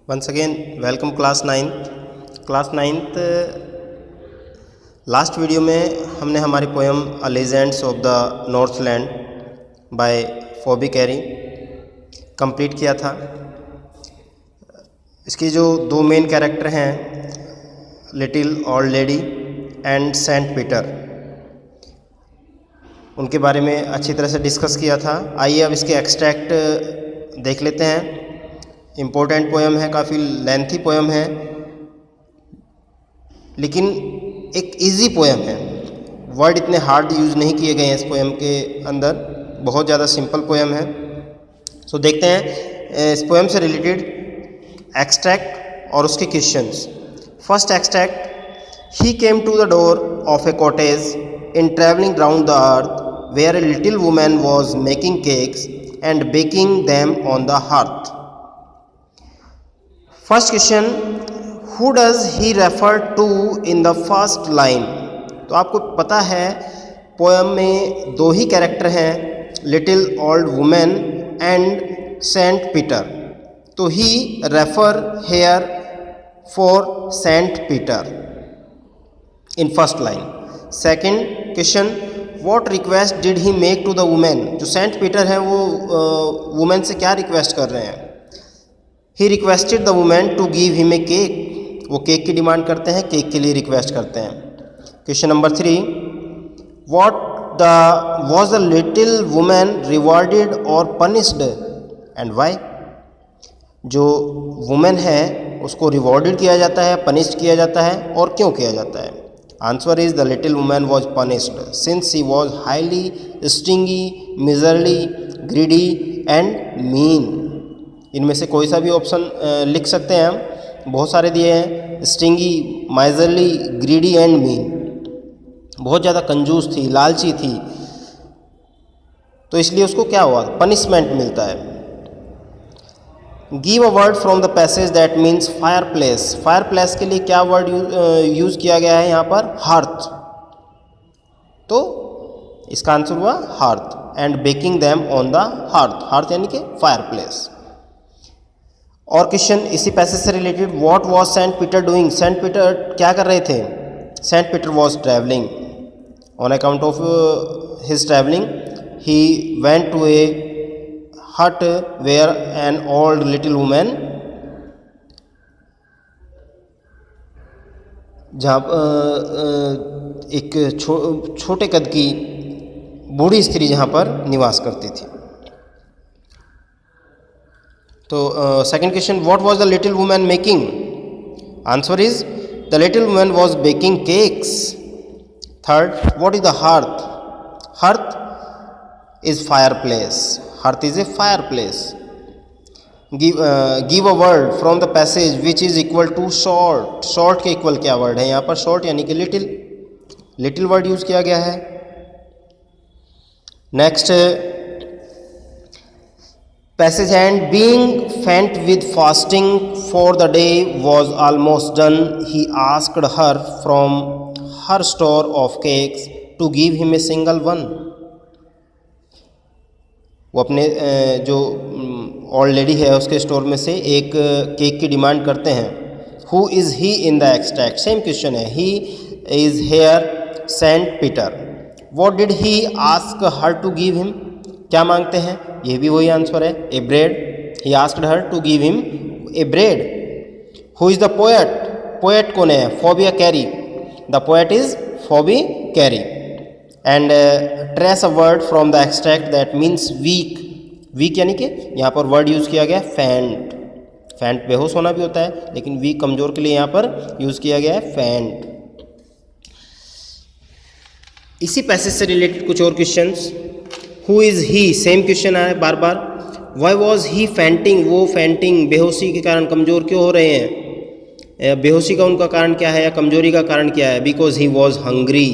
Once again, welcome class 9th. Class 9th last video में हमने हमारी poem a legends of the Northland by Phoebe Cary complete किया था। इसकी जो दो मेन कैरेक्टर हैं, little old lady and Saint Peter, उनके बारे में अच्छी तरह से डिस्कस किया था। आइए अब इसके एक्सट्रैक्ट देख लेते हैं। इम्पोर्टेंट पोएम है, काफ़ी लेंथी पोएम है, लेकिन एक इजी पोएम है। वर्ड इतने हार्ड यूज़ नहीं किए गए हैं इस पोएम के अंदर, बहुत ज़्यादा सिंपल पोएम है। सो देखते हैं इस पोएम से रिलेटेड एक्सट्रैक्ट और उसके questions. First extract, he came to the door of a cottage in travelling round the earth where a little woman was making cakes and baking them on the hearth. First question, who does he refer to in the first line. तो आपको पता है poem में दो ही character हैं, little old women and Saint Peter. तो he refer here for Saint Peter in first line. Second question, what request did he make to the women. जो सेंट पीटर है वो वुमेन से क्या रिक्वेस्ट कर रहे हैं। He requested the women to give him a cake. वो cake की डिमांड करते हैं, केक के लिए रिक्वेस्ट करते हैं। Question number 3, was the little women rewarded और पनिश्ड एंड वाई। जो वुमेन है उसको रिवॉर्डेड किया जाता है, पनिश्ड किया जाता है, और क्यों किया जाता है। Answer is the little women was punished since she was highly stingy, miserly, greedy and mean. इनमें से कोई सा भी ऑप्शन लिख सकते हैं हम, बहुत सारे दिए हैं। Stingy, miserly, greedy and mean. बहुत ज़्यादा कंजूस थी, लालची थी, तो इसलिए उसको क्या हुआ, पनिशमेंट मिलता है। Give a word from the passage that means fire place. Fire place के लिए क्या वर्ड यूज़ किया गया है यहाँ पर, हार्थ। तो इसका आंसर हुआ hearth. And baking them on the hearth. Hearth यानी कि फायर प्लेस। और क्वेश्चन इसी पैसेज से related, what was Saint Peter doing. Saint Peter क्या कर रहे थे। Saint Peter was travelling. On account of his travelling he went to a hut where an old little women, जहाँ एक छोटे कद की बूढ़ी स्त्री जहाँ पर निवास करती थी। तो second question, what was the little woman making. Answer is the little woman was baking cakes. Third, what is the hearth. Hearth is fireplace. Hearth is a fireplace. Give a word from the passage which is equal to short. Short के equal क्या word है यहाँ पर, short यानी कि little. Little word use किया गया है। Next passage, and being faint with fasting for the day was almost done, he asked her from her store of cakes to give him a single one. वो अपने जो old lady है उसके store में से एक केक की demand करते हैं। Who is he in the extract, same question है। He is here Saint Peter. What did he ask her to give him. क्या मांगते हैं, ये भी वही आंसर है, a bread. He asked her to give him a bread. Who is the poet. Poet कौन है, Phoebe Cary. The poet is Phoebe Cary. And trace a word from the extract that means weak. Weak यानी कि यहाँ पर word use किया गया faint. Faint बेहोश होना भी होता है, लेकिन वीक कमज़ोर के लिए यहाँ पर यूज़ किया गया है फैंट। इसी पैसेज से रिलेटेड कुछ और questions. Who is he, same question आया बार बार। Why was he fainting. वो फैंटिंग, बेहोशी के कारण कमज़ोर क्यों हो रहे हैं। बेहोशी का उनका कारण क्या है या कमजोरी का कारण क्या है। Because he was hungry.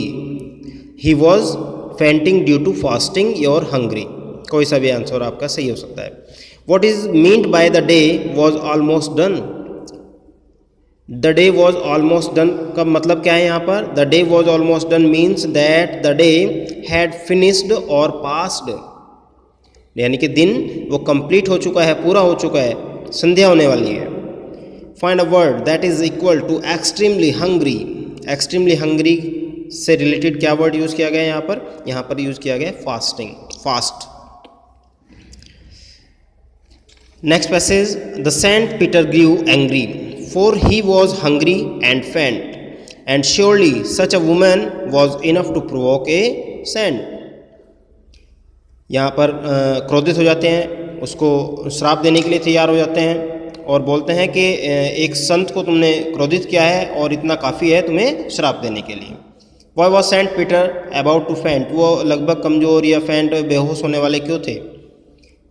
He was fainting due to fasting और हंग्री। कोई सा भी आंसर आपका सही हो सकता है। What is meant by the day was almost done. The day was almost done का मतलब क्या है यहाँ पर, the day was almost done means that the day had finished और पास्ड, यानी कि दिन वो कंप्लीट हो चुका है, पूरा हो चुका है, संध्या होने वाली है। Find a word that is equal to extremely hungry. Extremely hungry से रिलेटेड क्या वर्ड यूज किया गया है यहाँ पर यूज किया गया है fasting, fast. Next passage, the Saint Peter grew angry for he was hungry and faint and surely such a woman was enough to provoke a saint. यहाँ पर क्रोधित हो जाते हैं, उसको श्राप देने के लिए तैयार हो जाते हैं और बोलते हैं कि एक संत को तुमने क्रोधित किया है और इतना काफ़ी है तुम्हें श्राप देने के लिए। Why was Saint Peter about to faint, वो लगभग कमज़ोर या फेंट बेहोश होने वाले क्यों थे?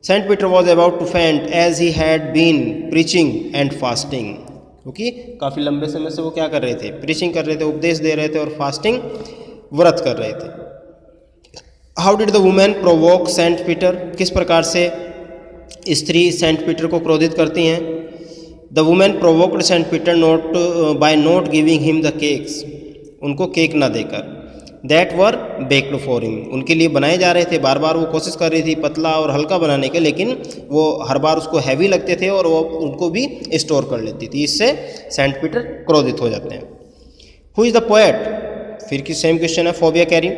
Saint Peter was about to faint as he had been preaching and fasting, क्योंकि काफ़ी लंबे समय से वो क्या कर रहे थे? प्रीचिंग कर रहे थे, उपदेश दे रहे थे और फास्टिंग व्रत कर रहे थे। How did the women provoke Saint Peter, किस प्रकार से स्त्री सेंट पीटर को क्रोधित करती हैं? The women provoked Saint Peter not by not giving him the cakes, उनको केक ना देकर, that were baked for him, उनके लिए बनाए जा रहे थे। बार बार वो कोशिश कर रही थी पतला और हल्का बनाने के, लेकिन वो हर बार उसको हैवी लगते थे और वो उनको भी स्टोर कर लेती थी। इससे सेंट पीटर क्रोधित हो जाते हैं। हु इज़ द पोएट, फिर की सेम क्वेश्चन है, phobia carry.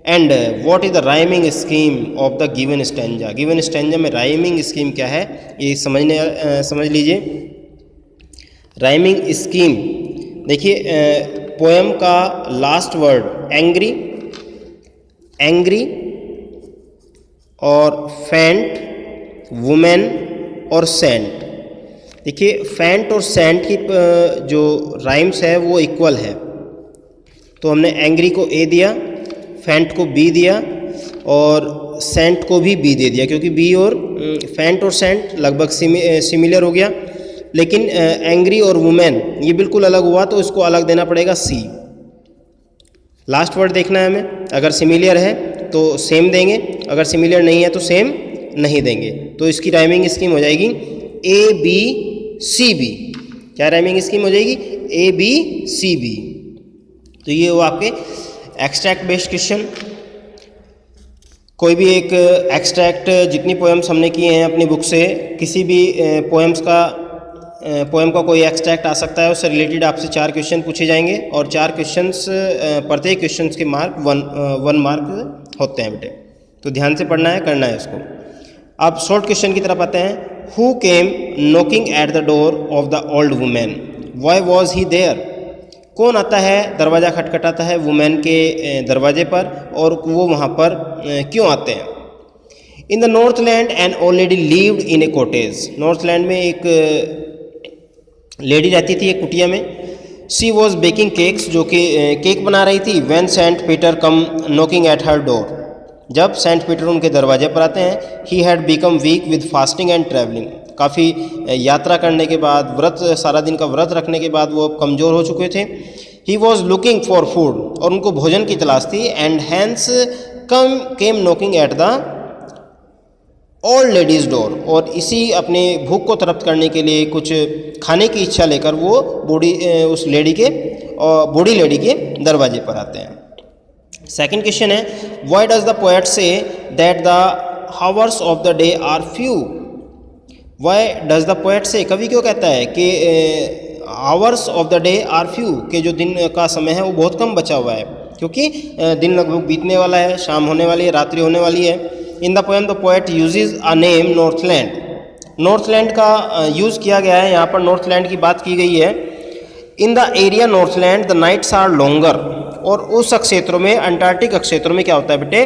And what is the rhyming scheme of the given stanza, given stanza में राइमिंग स्कीम क्या है ये समझ लीजिए। राइमिंग स्कीम देखिए, पोएम का लास्ट वर्ड एंग्री, एंग्री और फेंट, वुमेन और सेंट। देखिए फेंट और सेंट की जो राइम्स है वो इक्वल है, तो हमने एंग्री को ए दिया, फेंट को बी दिया और सेंट को भी बी दे दिया, क्योंकि बी और फेंट और सेंट लगभग सिमिलर हो गया। लेकिन एंग्री और वुमेन ये बिल्कुल अलग हुआ, तो इसको अलग देना पड़ेगा सी। लास्ट वर्ड देखना है हमें, अगर सिमिलर है तो सेम देंगे, अगर सिमिलर नहीं है तो सेम नहीं देंगे। तो इसकी राइमिंग स्कीम हो जाएगी ए बी सी बी। क्या राइमिंग स्कीम हो जाएगी? A B C B. तो ये वो आपके एक्सट्रैक्ट बेस्ड क्वेश्चन। कोई भी एक एक्सट्रैक्ट, जितनी पोएम्स हमने किए हैं अपनी बुक से, किसी भी पोएम का कोई एक्सट्रैक्ट आ सकता है, उससे रिलेटेड आपसे 4 क्वेश्चन पूछे जाएंगे और 4 क्वेश्चंस, प्रत्येक क्वेश्चंस के मार्क 1 मार्क होते हैं बेटे। तो ध्यान से पढ़ना है, करना है इसको। अब शॉर्ट क्वेश्चन की तरफ आते हैं। Who came knocking at the door of the old women, why was he there, कौन आता है दरवाज़ा खटखटाता है वुमेन के दरवाजे पर और वो वहाँ पर क्यों आते हैं? In the north land and old lady lived in A cottage, north land में एक लेडी रहती थी एक कुटिया में। शी वॉज बेकिंग केक्स, जो कि केक बना रही थी। When Saint Peter come knocking at her door, जब सेंट पीटर उनके दरवाजे पर आते हैं। He had become weak with fasting and travelling, काफ़ी यात्रा करने के बाद, व्रत, सारा दिन का व्रत रखने के बाद वो कमज़ोर हो चुके थे। He was looking for food, और उनको भोजन की तलाश थी। And hence came knocking at the old lady's door, और इसी अपने भूख को तृप्त करने के लिए, कुछ खाने की इच्छा लेकर वो उस लेडी के बूढ़ी लेडी के दरवाजे पर आते हैं। सेकंड क्वेश्चन है, why does the poet say that the hours of the day are few, why does the poet say, कवि क्यों कहता है कि hours of the day are few, के जो दिन का समय है वो बहुत कम बचा हुआ है, क्योंकि दिन लगभग बीतने वाला है, शाम होने वाली है, रात्रि होने वाली है। In the poem the poet usage a name Northland, Northland का यूज़ किया गया है, यहाँ पर नॉर्थलैंड की बात की गई है। In the area Northland the nights are longer, और उस क्षेत्रों में, अंटार्कटिक क्षेत्रों में क्या होता है बेटे,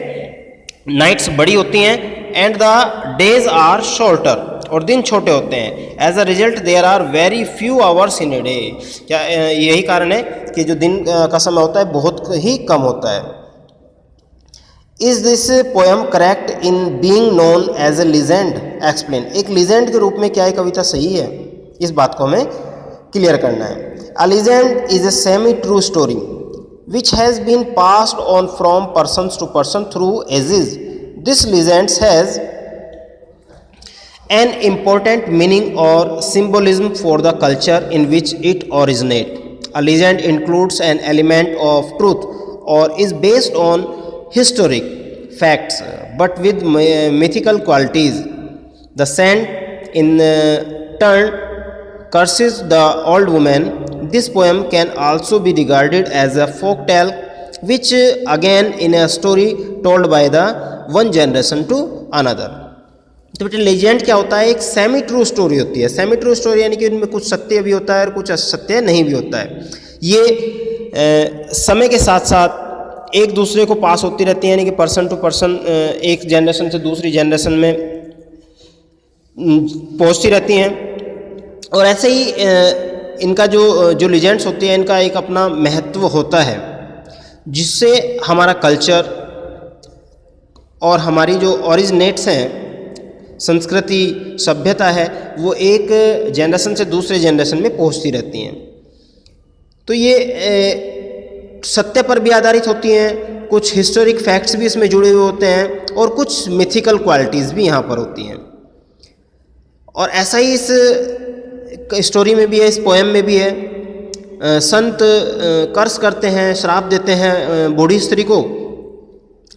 नाइट्स बड़ी होती हैं। And the days are shorter, और दिन छोटे होते हैं। As a result there are very few hours in a day, क्या यही कारण है कि जो दिन का समय होता है बहुत ही कम होता है। Is this poem correct in being known as a legend, explain, एक लीजेंड के रूप में क्या ये कविता सही है, इस बात को हमें क्लियर करना है। A legend is a semi true story which has been passed on from persons to person through ages. This legend has an important meaning or symbolism for the culture in which it originates. A legend includes an element of truth or is based on historic facts but with mythical qualities. The saint in turn curses the old woman. This poem can also be regarded as a folk tale, which again in a story told by the one generation to another. तो बेटे legend क्या होता है? एक semi true story होती है. Semi true story यानी कि उनमें कुछ सत्य भी होता है और कुछ असत्य नहीं भी होता है. ये समय के साथ साथ एक दूसरे को पास होती रहती है, यानी कि पर्सन टू पर्सन एक जनरेशन से दूसरी जनरेशन में पहुंचती रहती हैं. और ऐसे ही इनका जो लीजेंड्स होती है, इनका एक अपना महत्व होता है, जिससे हमारा कल्चर और हमारी जो ओरिजिनेट्स हैं, संस्कृति, सभ्यता है, वो एक जनरेशन से दूसरे जनरेशन में पहुंचती रहती हैं. तो ये सत्य पर भी आधारित होती हैं, कुछ हिस्टोरिक फैक्ट्स भी इसमें जुड़े हुए होते हैं और कुछ मिथिकल क्वालिटीज़ भी यहाँ पर होती हैं. और ऐसा ही इस स्टोरी में भी है, इस पोएम में भी है. संत कर्स करते हैं, श्राप देते हैं बूढ़ी स्त्री को,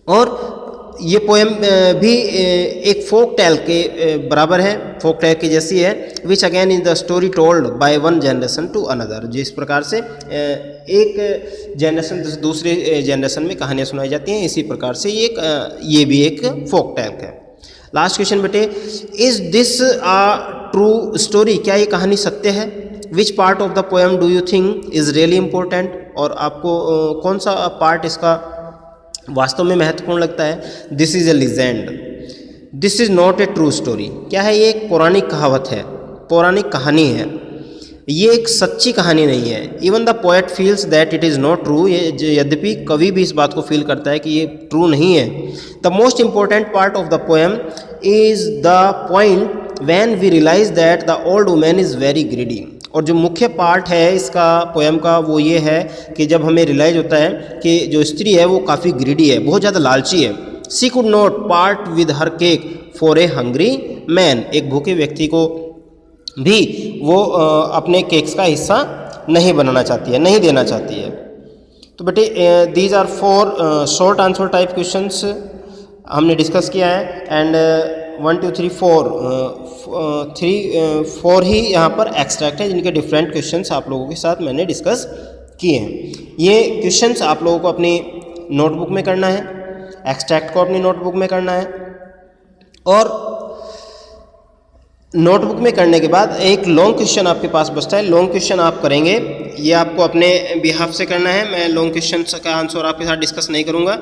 और ये पोएम भी एक फोक टेल के बराबर है, फोक टेल की जैसी है. Which again is the story told by one generation to another. जिस प्रकार से एक जनरेशन से दूसरे जनरेशन में कहानियाँ सुनाई जाती हैं, इसी प्रकार से ये भी एक फोक टेल है. लास्ट क्वेश्चन बेटे, is this a true story? क्या ये कहानी सत्य है? Which part of the poem do you think is really important? और आपको कौन सा पार्ट इसका वास्तव में महत्वपूर्ण लगता है? This is a legend, this is not a true story. क्या है? ये एक पौराणिक कहावत है, पौराणिक कहानी है, ये एक सच्ची कहानी नहीं है. Even the poet feels that it is not true. यद्यपि कवि भी इस बात को फील करता है कि ये ट्रू नहीं है. The most important part of the poem is the point when we realise that the old woman is very greedy. और जो मुख्य पार्ट है इसका पोएम का, वो ये है कि जब हमें रियलाइज होता है कि जो स्त्री है वो काफ़ी ग्रीडी है, बहुत ज़्यादा लालची है. She could not part with her cake for a hungry man. एक भूखे व्यक्ति को भी वो अपने केक्स का हिस्सा नहीं बनाना चाहती है, नहीं देना चाहती है. तो बेटे these are 4 short answer type questions हमने डिस्कस किया है. एंड 1 2 3 4 ही यहाँ पर एक्सट्रैक्ट है, जिनके डिफरेंट क्वेश्चंस आप लोगों के साथ मैंने डिस्कस किए हैं. ये क्वेश्चंस आप लोगों को अपनी नोटबुक में करना है, एक्सट्रैक्ट को अपनी नोटबुक में करना है. और नोटबुक में करने के बाद एक लॉन्ग क्वेश्चन आपके पास बचता है. लॉन्ग क्वेश्चन आप करेंगे, ये आपको अपने बिहाफ से करना है. मैं लॉन्ग क्वेश्चन का आंसर आपके साथ डिस्कस नहीं करूँगा.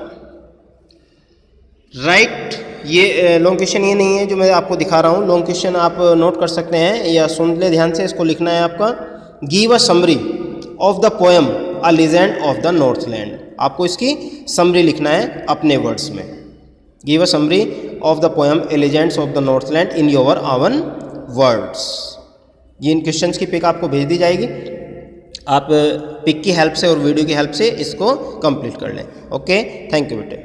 राइट, ये लॉन्ग क्वेश्चन ये नहीं है जो मैं आपको दिखा रहा हूँ. लॉन्ग क्वेश्चन आप नोट कर सकते हैं या सुन ले ध्यान से. इसको लिखना है आपका, give a summary of the poem a legend of the Northland. आपको इसकी समरी लिखना है अपने वर्ड्स में. Give a summary of the poem A legends of the Northland in your oven words. ये इन क्वेश्चंस की पिक आपको भेज दी जाएगी. आप पिक की हेल्प से और वीडियो की हेल्प से इसको कंप्लीट कर लें. ओके, थैंक यू बेटे.